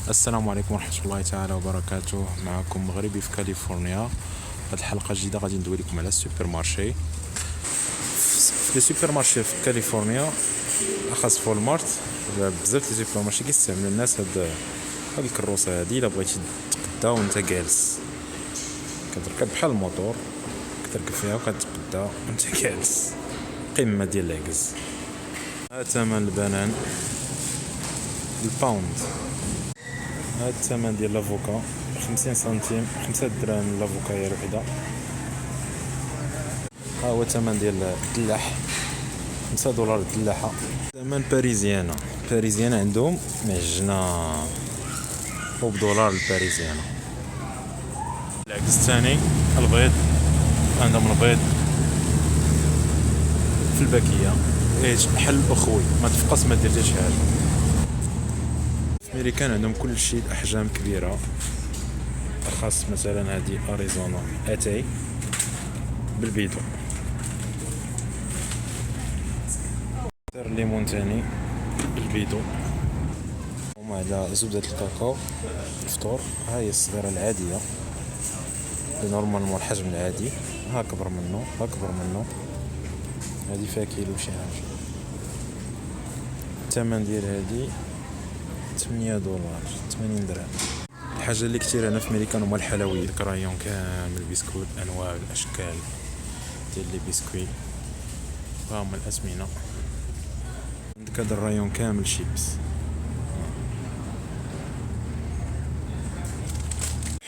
السلام عليكم ورحمة الله تعالى وبركاته. معكم مغربي في كاليفورنيا. هاد الحلقة الجديدة غادي ندوي لكم على السوبر مارشي. في السوبر مارشي في كاليفورنيا اخاص في والمارت، بزاف لي سوبر مارشي كيستعملوا الناس هاد الكروسة هادي. الا بغيتي تتغدا وانت جالس كتركب بحال الموطور، كتركب فيها وكتبدا وانت جالس. قمة ديال العجز. هذا ثمن البنان الباوند. هذا الثمن ديال لافوكا 50 سنتيم، 5 دراهم لافوكا هي الوحده. ها هو الثمن ديال الدلاح، 5 دولار الدلاحه. ثمن باريزيانا عندهم معجنه وبدولار الباريزيانا. العكس الثاني البيض، عندهم البيض في الباكيه. حل اخوي، ما تفقس ما دير حتى شي حاجه. في امريكان عندهم كل شيء احجام كبيره، خاص مثلا هذه اريزونا اتاي بالبيضو. دار الليمون تاني بالبيضو. وما على زبدة الكاكاو الفطور. هاي الصغيرة العادية اللي نورمالمون الحجم العادي، ها كبر منه ها كبر منه. هذه فيها كيلو شي حاجة. الثمن ديال هذه 8 دولار 80 درهم. الحاجة اللي كتير هنا في امريكان هما الحلويات، كرايون كامل بسكوت انواع الاشكال ديال لي بسكوي. ها هما الاسمنة. عندك هذا الرايون كامل شيبس.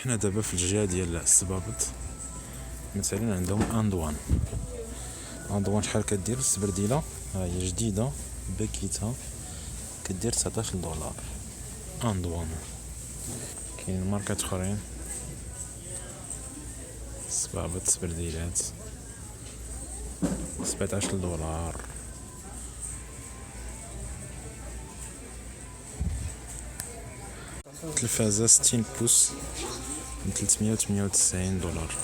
حنا دابا في الجهة ديال السبابط. مثلا عندهم اندوان شحال كدير السبرديلة؟ ها هي جديدة باكيتها كدير 19 دولار اندوان. كاين ماركات اخرين سبابط سبرديلات 17 دولار. تلفازة 60 بوس ب 398 دولار.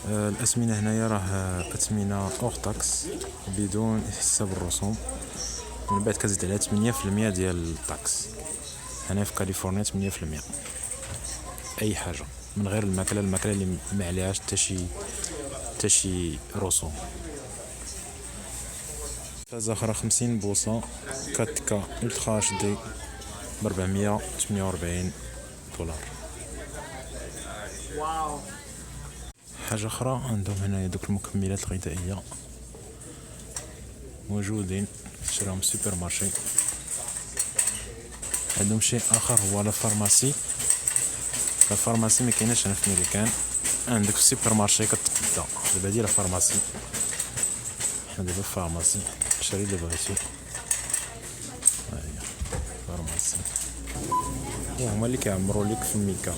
الأثمنة هنايا راه أثمنة أوغ تاكس بدون حساب الرسوم. من بعد كتزيد عليها 8% ديال التاكس. هنا في كاليفورنيا 8%. أي حاجة من غير الماكلة اللي ما عليهاش حتى شي رسوم. تلفازة أخرى 50 بوصة 4K ألترا اتش دي ب 448 دولار. واو. حاجة أخرى عندهم هنايا دوك المكملات الغذائية موجودين تشراهم سوبر مارشي. عندهم شيء آخر هو لا فارماسي. ما كايناش هنا في امريكان، عندك في السوبر مارشي كتبدا. دابا هادي لا فارماسي، حنا دابا في فارماسي شري اللي بغيتي. ها هي فارماسي، وهما اللي كيعمروا لك في الميكا.